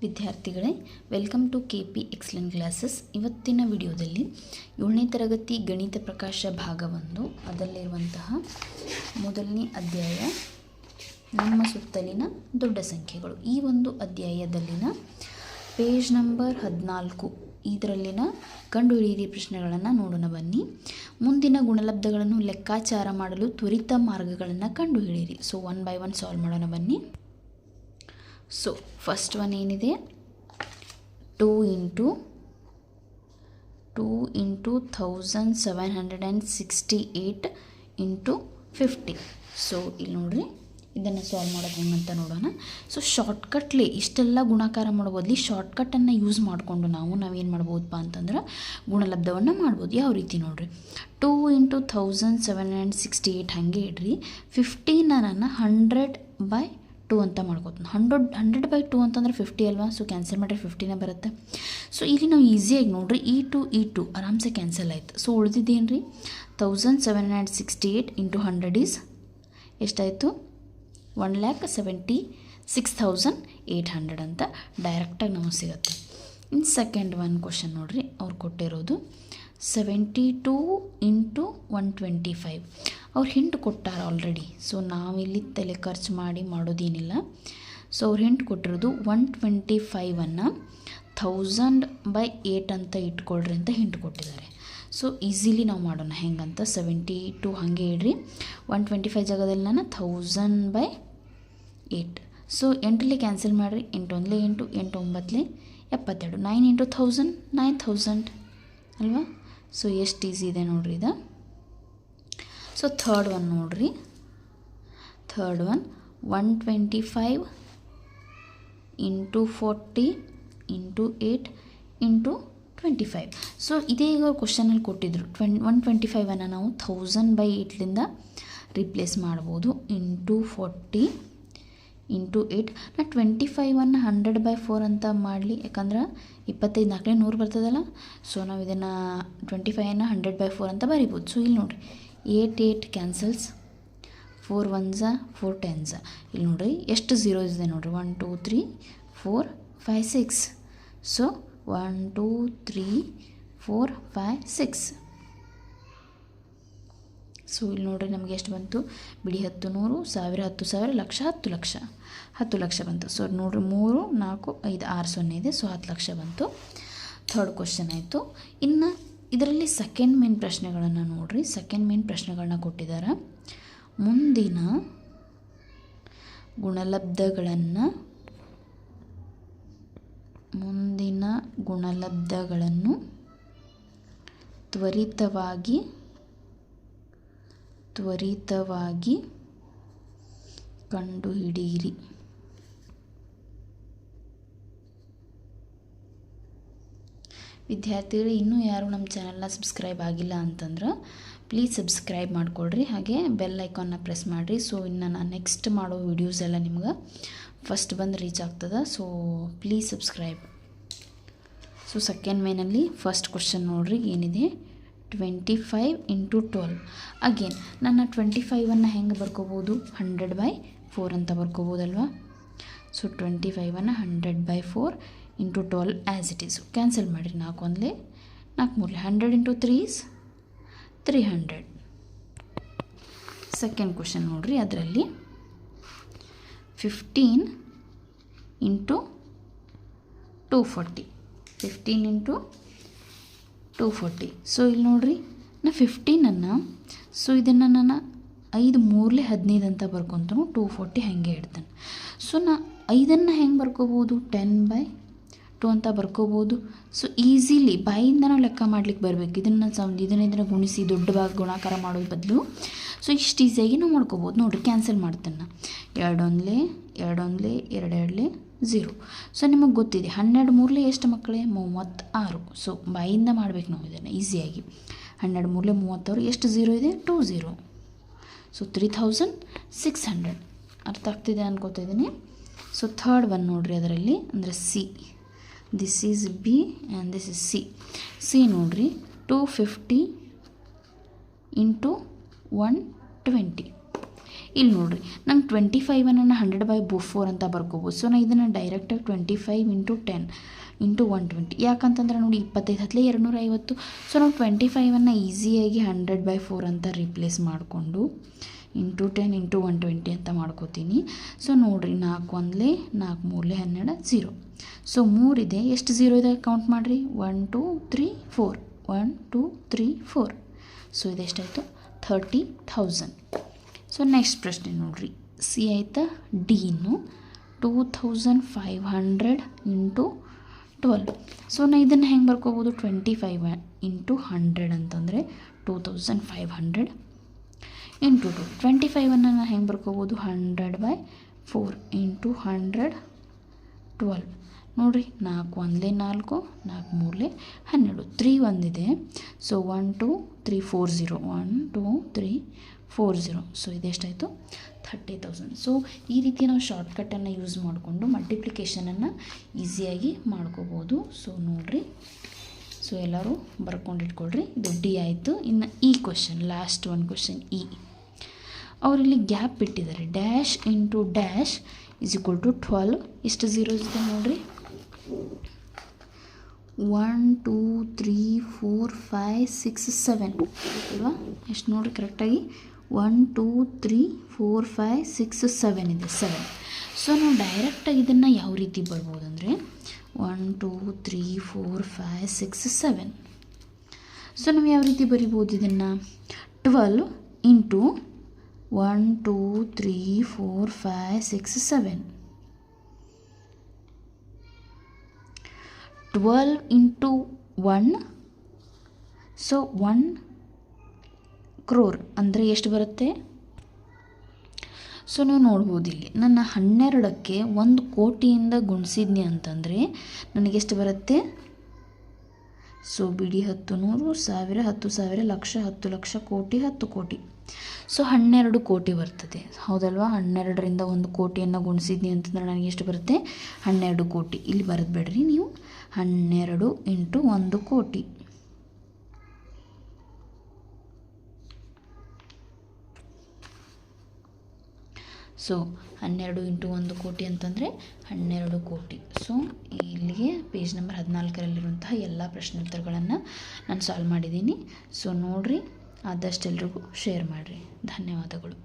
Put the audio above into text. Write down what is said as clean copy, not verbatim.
ವಿದ್ಯಾರ್ಥಿಗಳೇ, welcome to KP excellent classes. ಇವತ್ತಿನ ವಿಡಿಯೋದಲ್ಲಿ 7ನೇ ತರಗತಿ ಗಣಿತ ಪ್ರಕಾಶ ಭಾಗ 1 ಅದರಲ್ಲಿರುವಂತಹ ಮೊದಲನೇ ಅಧ್ಯಾಯ ನಮ್ಮ ಸುತ್ತಲಿನ ದೊಡ್ಡ ಸಂಖ್ಯೆಗಳು. ಈ ಒಂದು ಅಧ್ಯಾಯದಲ್ಲಿನ ಪೇಜ್ ನಂಬರ್ 14 ಇದರಲ್ಲಿನ ಕಂಡುಹಿಡಿಯಿರಿ ಪ್ರಶ್ನೆಗಳನ್ನು ನೋಡೋಣ ಬನ್ನಿ. ಮುಂದಿನ ಗುಣಲಬ್ಧಗಳನ್ನು ಲೆಕ್ಕಾಚಾರ ಮಾಡಲು ತ್ವರಿತ ಮಾರ್ಗಗಳನ್ನು ಕಂಡುಹಿಡಿಯಿರಿ. So one by one solve ಮಾಡೋಣ ಬನ್ನಿ. ಸೊ ಫಸ್ಟ್ ಒನ್ ಏನಿದೆ, 2 into 1768 into 50. ಸೊ ಇಲ್ಲಿ ನೋಡ್ರಿ, ಇದನ್ನು ಸಾಲ್ವ್ ಮಾಡೋದು ಹೆಂಗಂತ ನೋಡೋಣ. ಸೊ ಶಾರ್ಟ್ಕಟ್ಲಿ ಇಷ್ಟೆಲ್ಲ ಗುಣಾಕಾರ ಮಾಡೋಬದ್ಲಿ ಶಾರ್ಟ್ಕಟ್ಟನ್ನು ಯೂಸ್ ಮಾಡಿಕೊಂಡು ನಾವೇನು ಮಾಡ್ಬೋದಪ್ಪ ಅಂತಂದ್ರೆ ಗುಣಲಬ್ಧವನ್ನು ಮಾಡ್ಬೋದು. ಯಾವ ರೀತಿ ನೋಡ್ರಿ, 2 into 1768 ಹಾಗೆ ಇಡ್ರಿ, 15 ನಾನು 100/2 ಅಂತ ಮಾಡ್ಕೋತೀನಿ. 100/2 ಅಂತಂದ್ರೆ 50 ಅಲ್ವಾ, ಸೊ ಕ್ಯಾನ್ಸಲ್ ಮಾಡಿದ್ರೆ 50ನೇ ಬರುತ್ತೆ. ಸೊ ಇಲ್ಲಿ ನಾವು ಈಸಿಯಾಗಿ ನೋಡ್ರಿ, ಈ ಟು ಆರಾಮ್ಸೆ ಕ್ಯಾನ್ಸಲ್ ಆಯ್ತು. ಸೊ ಉಳಿದಿದ್ದೇನು ರೀ, 1768 into 100 ಈಸ್ ಎಷ್ಟಾಯಿತು, 1,76,800 ಅಂತ ಡೈರೆಕ್ಟಾಗಿ ನಮಗೆ ಸಿಗುತ್ತೆ. ಇನ್ನು ಸೆಕೆಂಡ್ ಒನ್ ಕ್ವಶನ್ ನೋಡ್ರಿ, ಅವ್ರು ಕೊಟ್ಟಿರೋದು 72 into 125. ಅವ್ರು ಹಿಂಟ್ ಕೊಟ್ಟಾರ ಆಲ್ರೆಡಿ. ಸೊ ನಾವಿಲ್ಲಿ ತಲೆ ಖರ್ಚು ಮಾಡೋದೇನಿಲ್ಲ. ಸೊ ಅವ್ರು ಹಿಂಟ್ ಕೊಟ್ಟಿರೋದು 125ಅನ್ನು 1000/8 ಅಂತ ಇಟ್ಕೊಳ್ರಿ ಅಂತ ಹಿಂಟ್ ಕೊಟ್ಟಿದ್ದಾರೆ. ಸೊ ಈಸಿಲಿ ನಾವು ಮಾಡೋಣ ಹೆಂಗಂತ. 72 ಹಾಗೆ ಇಡ್ರಿ, 125 ಜಾಗದಲ್ಲಿ ನಾನು 1000/8. ಸೊ 8ರಲ್ಲಿ ಕ್ಯಾನ್ಸಲ್ ಮಾಡಿರಿ, 8 1 8, 8 9 72, 9 into 1000 9000 ಅಲ್ವಾ. ಸೊ ಎಷ್ಟು ಈಸಿ ಇದೆ ನೋಡ್ರಿ ಇದು. ಸೊ ಥರ್ಡ್ ಒನ್ ನೋಡ್ರಿ, 125 into 40 into 8 into 25. ಸೊ ಇದೇ ಈಗ ಕ್ವಶನಲ್ಲಿ ಕೊಟ್ಟಿದ್ರು 125ಅನ್ನು ನಾವು 1000/8ಲಿಂದ ರಿಪ್ಲೇಸ್ ಮಾಡ್ಬೋದು. Into 40 into 8. ನಾ 25ಅನ್ನು 100/4 ಅಂತ ಮಾಡಲಿ, ಯಾಕಂದ್ರೆ 25 4 100 ಬರ್ತದಲ್ಲ. ಸೊ ನಾವು ಇದನ್ನು 25ಅನ್ನು 100/4 ಅಂತ ಬರಿಬೋದು. ಸೊ ಇಲ್ಲಿ ನೋಡಿರಿ, 8 ಕ್ಯಾನ್ಸಲ್ಸ್, 4 1s 4 10s. ಇಲ್ಲಿ ನೋಡಿರಿ ಎಷ್ಟು ಝೀರೋಸ್ ಇದೆ ನೋಡಿರಿ, 1 2 3 4 5 6. ಸೊ 1 2 3 4 5 6. ಸೊ ಇಲ್ಲಿ ನೋಡಿರಿ ನಮಗೆ ಎಷ್ಟು ಬಂತು, ಬಿಡಿ 10 100 1000 10,000 ಲಕ್ಷ 10 ಲಕ್ಷ 10 ಲಕ್ಷ ಬಂತು. ಸೊ ನೋಡಿರಿ 3 4 5 6 0 ಇದೆ. ಸೊ 10 ಲಕ್ಷ ಬಂತು. ಥರ್ಡ್ ಕ್ವಶನ್ ಆಯಿತು. ಇನ್ನು ಇದರಲ್ಲಿ ಸೆಕೆಂಡ್ ಮೇನ್ ಪ್ರಶ್ನೆಗಳನ್ನು ನೋಡಿರಿ. ಸೆಕೆಂಡ್ ಮೇನ್ ಪ್ರಶ್ನೆಗಳನ್ನ ಕೊಟ್ಟಿದ್ದಾರೆ. ಮುಂದಿನ ಗುಣಲಬ್ಧಗಳನ್ನು ತ್ವರಿತವಾಗಿ ಕಂಡುಹಿಡಿಯಿರಿ. ವಿದ್ಯಾರ್ಥಿಗಳು ಇನ್ನೂ ಯಾರು ನಮ್ಮ ಚಾನಲ್ನ ಸಬ್ಸ್ಕ್ರೈಬ್ ಆಗಿಲ್ಲ ಅಂತಂದ್ರೆ ಪ್ಲೀಸ್ ಸಬ್ಸ್ಕ್ರೈಬ್ ಮಾಡಿಕೊಡ್ರಿ, ಹಾಗೆ ಬೆಲ್ ಐಕಾನ್ನ ಪ್ರೆಸ್ ಮಾಡಿರಿ. ಸೊ ಇನ್ನು ನಾನು ನೆಕ್ಸ್ಟ್ ಮಾಡೋ ವಿಡಿಯೋಸ್ ಎಲ್ಲ ನಿಮ್ಗೆ ಫಸ್ಟ್ ಬಂದು ರೀಚ್ ಆಗ್ತದೆ. So please subscribe. So second ಮೇನಲ್ಲಿ ಫಸ್ಟ್ ಕ್ವಶನ್ ನೋಡ್ರಿ ಏನಿದೆ, 25 into 12. ಅಗೇನ್ ನನ್ನ 25ಅನ್ನು ಹೆಂಗೆ ಬರ್ಕೋಬೋದು, 100/4 ಅಂತ ಬರ್ಕೋಬೋದಲ್ವಾ. ಸೊ 25ಅನ್ನು 100/4 into 12 as it is. Cancel ಮಾಡಿರಿ, 4 1 4 3 100 into 3 is 300. ಸೆಕೆಂಡ್ ಕ್ವಶನ್ ನೋಡ್ರಿ, ಅದರಲ್ಲಿ 15 into 240. 15 into 240. ಸೊ ಇಲ್ಲಿ ನೋಡ್ರಿ, ನಾ 15ಅನ್ನು, ಸೊ ಇದನ್ನು ನಾನು 5 3 15 ಅಂತ ಬರ್ಕೊತಾನು, 240 ಹಾಗೆ ಇಡ್ತಾನೆ. ಸೊ ನಾ 5ಅನ್ನು ಹೆಂಗೆ ಬರ್ಕೋಬೋದು, 10/2 ಅಂತ ಬರ್ಕೋಬೋದು. ಸೊ ಈಸಿಲಿ ಬಾಯಿಂದ ನಾವು ಲೆಕ್ಕ ಮಾಡ್ಲಿಕ್ಕೆ ಬರಬೇಕು. ಇದನ್ನು ಗುಣಿಸಿ ದೊಡ್ಡ ಭಾಗ ಗುಣಾಕಾರ ಮಾಡೋದು ಬದಲು ಸೊ ಇಷ್ಟು ಈಸಿಯಾಗಿ ನಾವು ಮಾಡ್ಕೋಬೋದು. ನೋಡಿರಿ ಕ್ಯಾನ್ಸಲ್ ಮಾಡ್ತೇನೆ, 2 1 2 1 2 2 0. ಸೊ ನಿಮಗೆ ಗೊತ್ತಿದೆ 12 3 ಎಷ್ಟು ಮಕ್ಕಳೇ, 36. ಸೊ ಬಾಯಿಂದ ಮಾಡ್ಬೇಕು ನಾವು ಇದನ್ನು ಈಸಿಯಾಗಿ. 12 3 36, ಎಷ್ಟು ಝೀರೋ ಇದೆ, 2 0. ಸೊ 3600. ಅರ್ಥ ಆಗ್ತಿದೆ ಅನ್ಕೋತಾ ಇದ್ದೀನಿ. ಸೊ ಥರ್ಡ್ ಒನ್ ನೋಡ್ರಿ, ಅದರಲ್ಲಿ ಅಂದರೆ C. This is B and this is C. C ನೋಡ್ರಿ, 250 into 120. ಇಲ್ಲಿ ನೋಡಿರಿ ನಂಗೆ 25 100/4 ಅಂತ ಬರ್ಕೋಬೋದು. ಸೊ ನಾನು ಇದನ್ನು ಡೈರೆಕ್ಟಾಗಿ 25 × 10 × 120. ಯಾಕಂತಂದ್ರೆ ನೋಡಿ 25 ಹತ್ತಲೇ 250. ಸೊ ನಾವು 25 ಈಸಿಯಾಗಿ 100/4 ಅಂತ ರಿಪ್ಲೇಸ್ ಮಾಡಿಕೊಂಡು ಇಂಟು 10 × 120 ಅಂತ ಮಾಡ್ಕೋತೀನಿ. ಸೊ ನೋಡಿರಿ 4 1 4 3 12 0. ಸೊ 3 ಇದೆ, ಎಷ್ಟು 0 ಇದೆ ಕೌಂಟ್ ಮಾಡಿರಿ. 1 2 3 4 1 2 3 4. ಸೊ ಇದೆಷ್ಟಾಯಿತು 30,000. ಸೊ ನೆಕ್ಸ್ಟ್ ಪ್ರಶ್ನೆ ನೋಡಿರಿ, ಸಿ ಆಯಿತಾ. ಡಿನು 2500 × 12. ಸೊ ನಾ ಇದನ್ನು ಹೆಂಗೆ ಬರ್ಕೋಬೋದು, 25 × 100 ಅಂತಂದರೆ 2500 × 2. 25 ನಾನು ಹೆಂಗೆ ಬರ್ಕೋಬೋದು, 100/4 × 100 12. ನೋಡಿರಿ 4 1 4 4 3 12. 3 ಒಂದಿದೆ. ಸೊ 1 2 3 4 0 1 2 3 4 0. ಸೊ ಇದೆಷ್ಟಾಯಿತು 30,000. ಸೊ ಈ ರೀತಿ ನಾವು ಶಾರ್ಟ್ಕಟ್ಟನ್ನು ಯೂಸ್ ಮಾಡಿಕೊಂಡು ಮಲ್ಟಿಪ್ಲಿಕೇಶನನ್ನು ಈಸಿಯಾಗಿ ಮಾಡ್ಕೋಬೋದು. ಸೊ ನೋಡಿರಿ, ಸೊ ಎಲ್ಲರೂ ಬರ್ಕೊಂಡಿಟ್ಕೊಳ್ರಿ. ಇದು ಡಿ ಆಯಿತು. ಇನ್ನು ಈ ಕ್ವಶನ್, ಲಾಸ್ಟ್ ಒಂದು ಕ್ವಶನ್ ಇ. ಅವರಿಲ್ಲಿ ಗ್ಯಾಪ್ ಬಿಟ್ಟಿದ್ದಾರೆ. Dash into dash is equal to 12. ಎಷ್ಟು ಝೀರೋಸ್ ಇದೆ ನೋಡಿರಿ, 1 2 3 4 5 6 7 ಅಲ್ವಾ. ಎಷ್ಟು ನೋಡಿರಿ ಕರೆಕ್ಟಾಗಿ 1 2 3 4 5 6 7 ಇದೆ, 7. ಸೊ ನಾವು ಡೈರೆಕ್ಟಾಗಿ ಇದನ್ನು ಯಾವ ರೀತಿ ಬರ್ಬೋದು ಅಂದರೆ 1 2 3 4 5 6 7. ಸೊ ನಾವು ಯಾವ ರೀತಿ ಬರಿಬೋದು ಇದನ್ನು, 12 ಇಂಟು 1 2 3 4 5 6 7. 12 ಇಂಟು 1. ಸೊ 1 crore ಅಂದರೆ ಎಷ್ಟು ಬರುತ್ತೆ. ಸೊ ನೀವು ನೋಡ್ಬೋದು ಇಲ್ಲಿ ನನ್ನ 12ಕ್ಕೆ 1 ಕೋಟಿಯಿಂದ ಗುಣಿಸಿದ್ನಿ ಅಂತಂದರೆ ನನಗೆಷ್ಟು ಬರುತ್ತೆ. ಸೊ ಬಿಡಿ 10 100 1000 10,000 ಲಕ್ಷ 10 ಲಕ್ಷ ಕೋಟಿ 10 ಕೋಟಿ. ಸೊ 12 ಕೋಟಿ ಬರ್ತದೆ, ಹೌದಲ್ವಾ. 12ರಿಂದ 1 ಕೋಟಿಯನ್ನು ಗುಣಿಸಿದ್ನಿ ಅಂತಂದ್ರೆ ನನಗೆ ಎಷ್ಟು ಬರುತ್ತೆ, 12 ಕೋಟಿ. ಇಲ್ಲಿ ಬರೆದ್ಬೇಡ್ರಿ ನೀವು, 12 ಇಂಟು 1 ಕೋಟಿ. ಸೊ 12 ಇಂಟು 1 ಕೋಟಿ ಅಂತಂದರೆ 12 ಕೋಟಿ. ಸೊ ಇಲ್ಲಿಗೆ ಪೇಜ್ ನಂಬರ್ 14ರಲ್ಲಿರುವಂತಹ ಎಲ್ಲ ಪ್ರಶ್ನೆ ಉತ್ತರಗಳನ್ನು ನಾನು ಸಾಲ್ವ್ ಮಾಡಿದ್ದೀನಿ. ಸೊ ನೋಡಿರಿ, ಆದಷ್ಟು ಎಲ್ರಿಗೂ ಶೇರ್ ಮಾಡಿರಿ. ಧನ್ಯವಾದಗಳು.